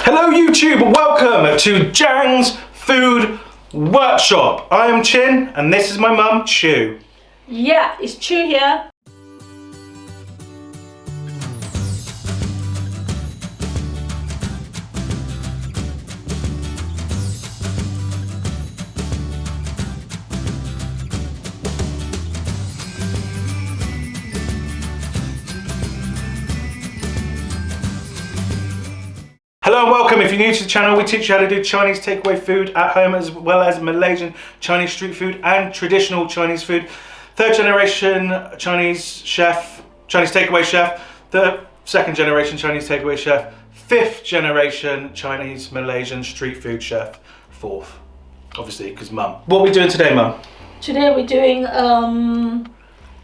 Hello YouTube, welcome to Ziangs Food Workshop. I am Chin and this is my mum, Choo. Yeah, it's Choo here. Hello and welcome. If you're new to the channel, we teach you how to do Chinese takeaway food at home as well as Malaysian Chinese street food and traditional Chinese food. Third generation Chinese chef, Chinese takeaway chef, the second generation Chinese takeaway chef, fifth generation Chinese Malaysian street food chef, fourth, obviously because mum. What are we doing today, mum? Today we're doing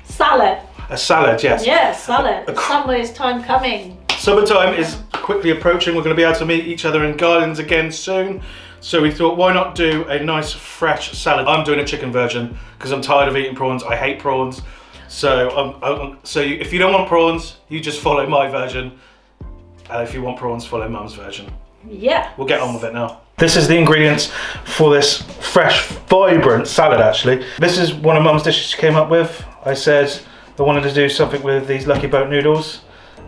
salad. A salad, yes. Yes, salad. Summer is time coming. Summertime is quickly approaching. We're going to be able to meet each other in gardens again soon. So we thought, why not do a nice fresh salad? I'm doing a chicken version because I'm tired of eating prawns. I hate prawns. So, if you don't want prawns, you just follow my version. And if you want prawns, follow mum's version. Yeah. We'll get on with it now. This is the ingredients for this fresh, vibrant salad actually. This is one of mum's dishes she came up with. I said I wanted to do something with these Lucky Boat noodles.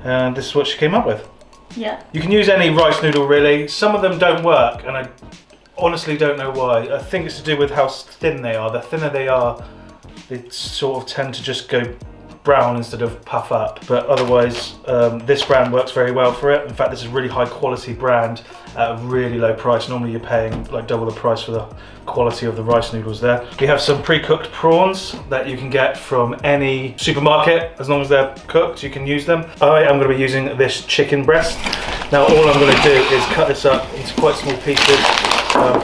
And this is what she came up with. Yeah. You can use any rice noodle really. Some of them don't work and I honestly don't know why. I think it's to do with how thin they are. The thinner they are, they sort of tend to just go brown instead of puff up. But otherwise, this brand works very well for it. In fact, this is a really high quality brand at a really low price. Normally you're paying like double the price for the quality of the rice noodles there. We have some pre-cooked prawns that you can get from any supermarket. As long as they're cooked, you can use them. I am going to be using this chicken breast. Now all I'm going to do is cut this up into quite small pieces.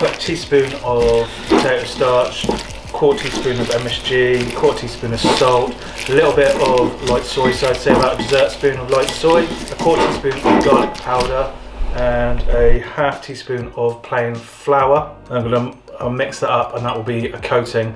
Put a teaspoon of potato starch, quarter teaspoon of MSG, quarter teaspoon of salt, a little bit of light soy, so I'd say about a dessert spoon of light soy, a quarter teaspoon of garlic powder, and a half teaspoon of plain flour. I'll mix that up and that will be a coating.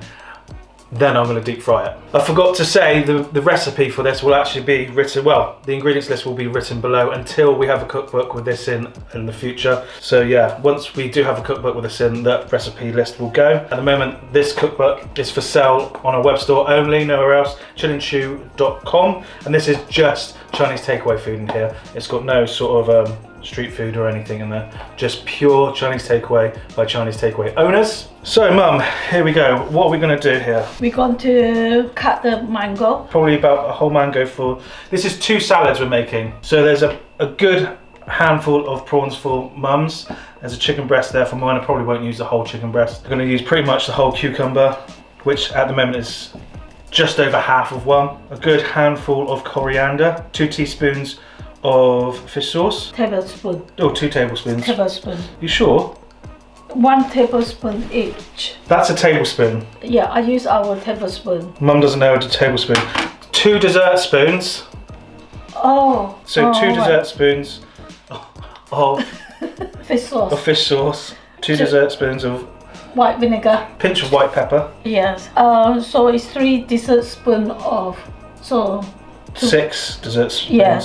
Then I'm going to deep fry it. I forgot to say the recipe for this will actually be written, well, the ingredients list will be written below until we have a cookbook with this in the future. So yeah, once we do have a cookbook with this in, the recipe list will go. At the moment, this cookbook is for sale on our web store only, nowhere else, chilliandchew.com. And this is just Chinese takeaway food in here. It's got no sort of street food or anything in there, just pure Chinese takeaway by Chinese takeaway owners. So mum, here we go. What are we going to do here? We're going to cut the mango. Probably about a whole mango full. This is 2 salads we're making. So there's a good handful of prawns for mum's. There's a chicken breast there for mine. I probably won't use the whole chicken breast. I'm going to use pretty much the whole cucumber, which at the moment is just over half of one. A good handful of coriander, 2 teaspoons of fish sauce. Tablespoon. Oh, 2 tablespoons. Tablespoon. You sure? 1 tablespoon each. That's a tablespoon. Yeah, I use our tablespoon. Mum doesn't know what a tablespoon. 2 dessert spoons. Oh. So 2 dessert spoons of fish sauce. Of fish sauce. 2 dessert spoons of white vinegar. Pinch of white pepper. Yes. So it's 3 dessert spoons of 6 dessert spoons. Yeah.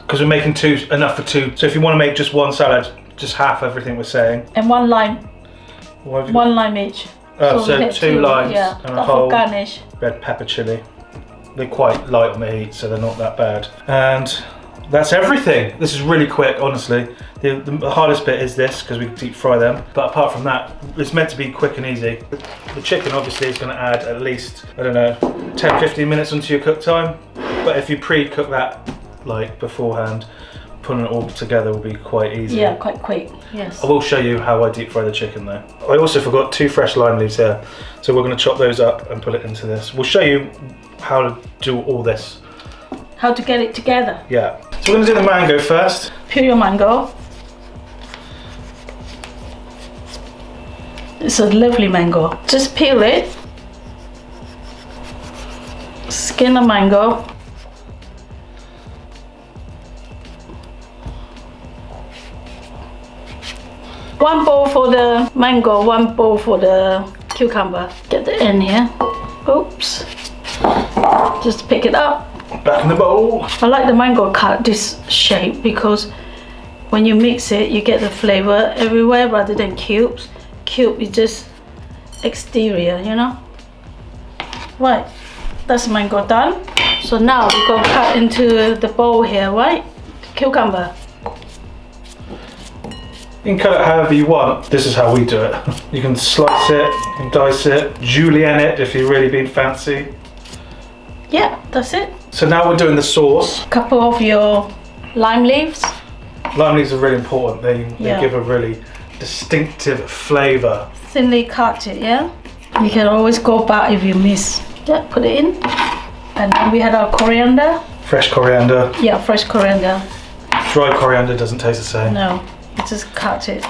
Because we're making 2 enough for 2. So if you want to make just 1 salad, just half everything we're saying. And 1 lime. 1 lime each. Oh, so 2 limes and a whole garnish. red pepper chili. They're quite light on the heat, so they're not that bad. And that's everything. This is really quick, honestly. The hardest bit is this, because we deep fry them. But apart from that, it's meant to be quick and easy. The chicken obviously is going to add at least, I don't know, 10-15 minutes onto your cook time. But if you pre-cook that like beforehand, putting it all together will be quite easy. Yeah, quite quick, yes. I will show you how I deep fry the chicken though. I also forgot 2 fresh lime leaves here. So we're going to chop those up and put it into this. We'll show you how to do all this. How to get it together. Yeah. So we're going to do the mango first. Peel your mango. It's a lovely mango. Just peel it. Skin the mango. One bowl for the mango, 1 bowl for the cucumber. Get the end here. Oops. Just pick it up. Back in the bowl. I like the mango cut this shape because when you mix it, you get the flavor everywhere rather than cubes. Cube is just exterior, you know. Right, that's mango done. So now we're gonna cut into the bowl here, right? Cucumber. You can cut it however you want. This is how we do it. You can slice it, you can dice it, julienne it if you're really being fancy. Yeah, that's it. So now we're doing the sauce. Couple of your lime leaves. Lime leaves are really important. They Yeah. give a really distinctive flavour. Thinly cut it, yeah? You can always go back if you miss. Yeah, put it in. And then we had our coriander. Fresh coriander. Yeah, fresh coriander. Dry coriander doesn't taste the same. No, you just cut it.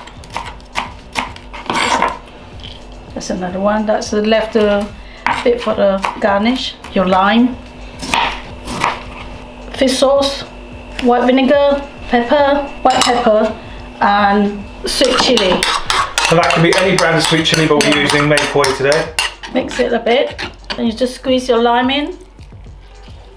That's another one. That's the left bit for the garnish. Your lime. Fish sauce. White vinegar. Pepper. White pepper. And sweet chili. And that can be any brand of sweet chili, but we're using Maypoi today. Mix it a bit. And you just squeeze your lime in.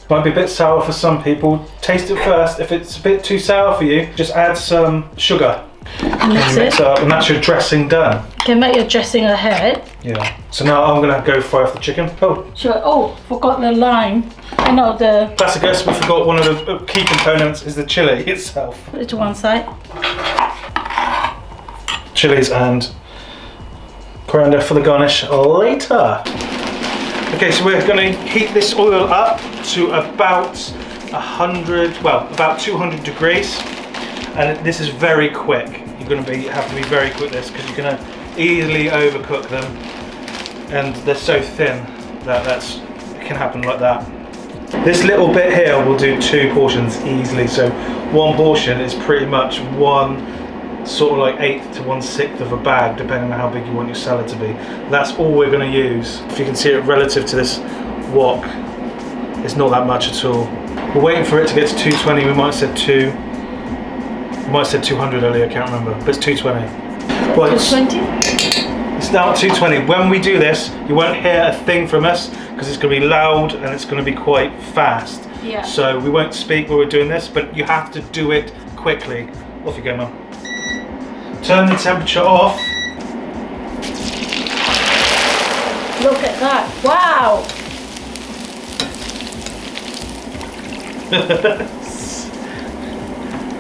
Might be a bit sour for some people. Taste it first. If it's a bit too sour for you, just add some sugar. And that's Mix it. it up, and that's your dressing done. You can make your dressing ahead. Yeah. So now I'm gonna go fry off the chicken. Oh, Sure. Oh, forgot the lime. I know the. that's a guess. We forgot one of the key components is the chili itself. Put it to one side. Chilies and coriander for the garnish later. Okay, so we're going to heat this oil up to about 200 degrees, and this is very quick. You're going to have to be very quick with this because you're going to easily overcook them, and they're so thin that it can happen like that. This little bit here will do 2 portions easily. So one portion is pretty much one sort of like 1/8 to 1/6 of a bag, depending on how big you want your salad to be. That's all we're going to use. If you can see it relative to this wok, it's not that much at all. We're waiting for it to get to 220. We might have said 200 earlier, I can't remember, but it's 220. Well, 220? it's now at 220. When we do this, you won't hear a thing from us because it's going to be loud and it's going to be quite fast. Yeah. So we won't speak while we're doing this, but you have to do it quickly. Off you go, Mum. Turn the temperature off. Look at that. Wow.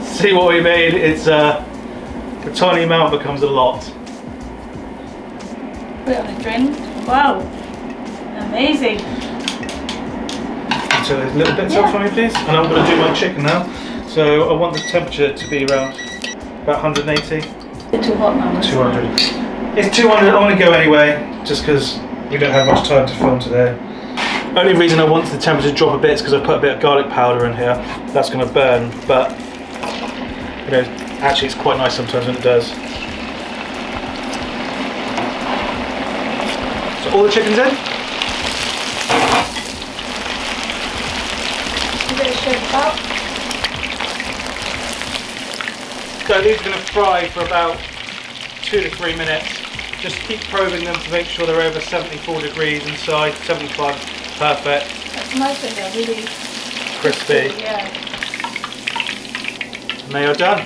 See what we made? It's a tiny amount becomes a lot. Put it on the drain. Wow. Amazing. So a little bit Yeah. for me, please. And I'm going to do my chicken now. So I want the temperature to be around about 180. It's too hot now. 200. It's 200. I'm going to go anyway, just because we don't have much time to film today. Only reason I want the temperature to drop a bit is because I put a bit of garlic powder in here. That's going to burn, but you know, actually it's quite nice sometimes when it does. So all the chicken's in. Give it a shake up. So these are going to fry for about 2 to 3 minutes. Just keep probing them to make sure they're over 74 degrees inside, 75, perfect. That's nice when they're really Crispy. Yeah. And they are done.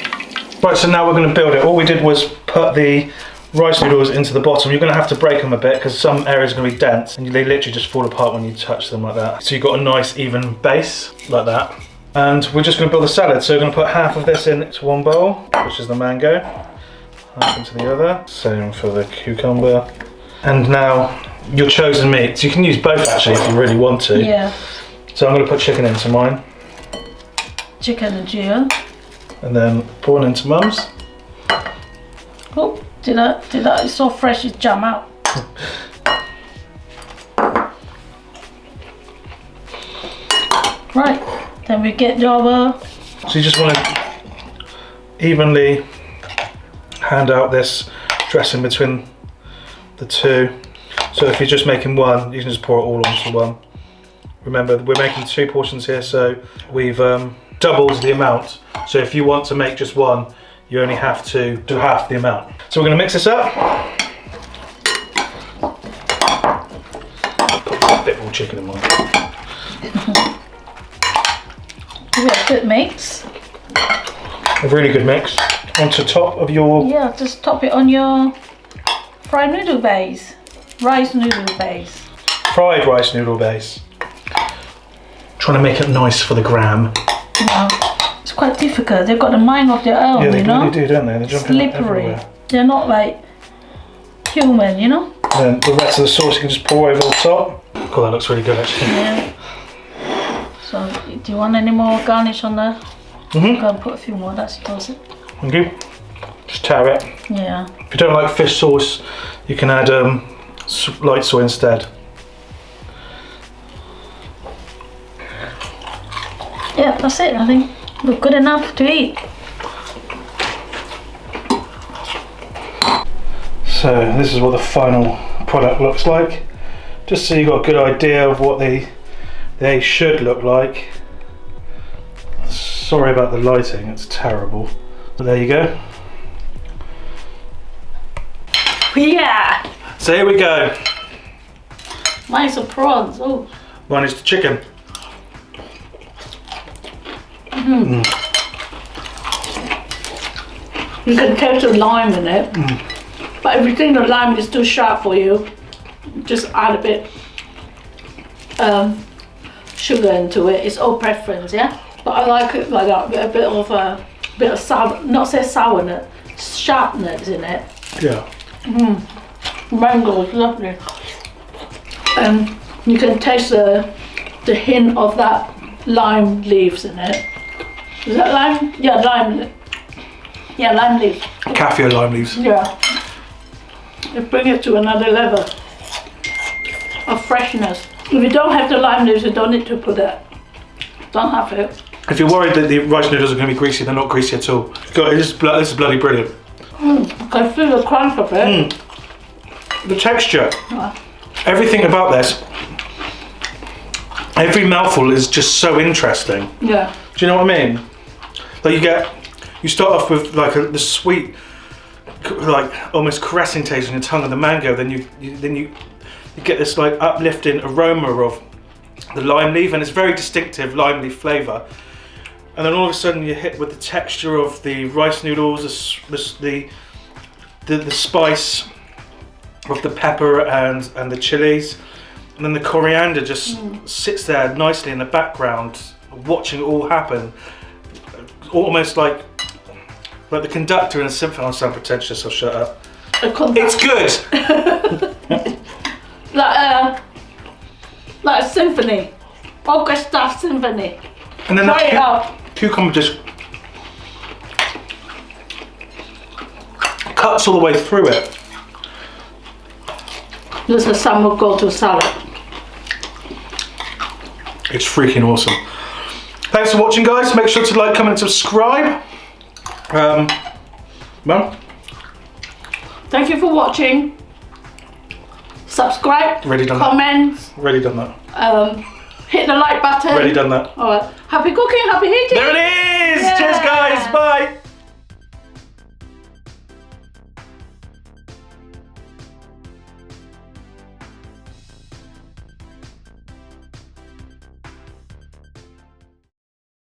Right, so now we're going to build it. All we did was put the rice noodles into the bottom. You're going to have to break them a bit because some areas are going to be dense and they literally just fall apart when you touch them like that. So you've got a nice even base like that. And we're just going to build a salad. So we're going to put half of this into one bowl, which is the mango, half into the other. Same for the cucumber. And now your chosen meat. So you can use both actually if you really want to. Yeah. So I'm going to put chicken into mine. Chicken and Gio. And then prawn into Mum's. Oh, did that? It's so fresh it jump out. Right, then we get your. So you just want to evenly hand out this dressing between the two. So if you're just making one, you can just pour it all onto one. Remember, we're making 2 portions here, so we've doubled the amount. So if you want to make just one, you only have to do half the amount. So we're going to mix this up. Put a bit more chicken in mine. We have good mix. A really good mix. onto top of your... Yeah, just top it on your fried noodle base. Rice noodle base. Fried rice noodle base. Trying to make it nice for the gram. No, it's quite difficult. They've got a mind of their own, Yeah, they you know? really do, don't they? They're jumping Slippery. everywhere. They're not like human, you know? Then the rest of the sauce you can just pour over the top. Oh, that looks really good actually. Yeah. So, do you want any more garnish on there? Mm-hmm. Go and put a few more, that's it. Thank you. Just tare it. Yeah. If you don't like fish sauce, you can add light soy instead. Yeah, that's it, I think. We're good enough to eat. So this is what the final product looks like. Just so you got a good idea of what they should look like. Sorry about the lighting, it's terrible. But there you go. Yeah! So here we go. Mine's the prawns. Oh. Mine is the chicken. You can taste the lime in it. But if you think the lime is too sharp for you, just add a bit sugar into it. It's all preference, yeah? But I like it like that, a bit of sour, not say sourness, sharpness in it. Yeah. Mango is lovely. And you can taste the hint of that lime leaves in it. Is that lime? Yeah, lime. Yeah, lime leaves. Kaffir lime leaves. Yeah. It brings it to another level of freshness. If you don't have the lime leaves, you don't need to put it. Don't have it. If you're worried that the rice noodles are going to be greasy, they're not greasy at all. God, this is bloody brilliant. I can feel the crunch of it. The texture, Yeah. everything about this, every mouthful is just so interesting. Yeah. Do you know what I mean? Like you start off with like the sweet, like almost caressing taste on your tongue of the mango, then you get this like uplifting aroma of the lime leaf, and it's very distinctive lime leaf flavour. And then all of a sudden you're hit with the texture of the rice noodles, the spice of the pepper and the chilies, and then the coriander just sits there nicely in the background, watching it all happen, almost like the conductor in a symphony. I'll sound pretentious, I'll shut up. It's good. Like a symphony, orchestra symphony. And then Try it out. that cucumber just cuts all the way through it. This is some will go to salad. It's freaking awesome. Thanks for watching, guys. Make sure to like, comment, and subscribe. Well, thank you for watching. Subscribe, Already done comment, already done that. hit the like button. Already done that. Alright. Happy cooking, happy eating. There it is. Yeah. Cheers, guys. Bye.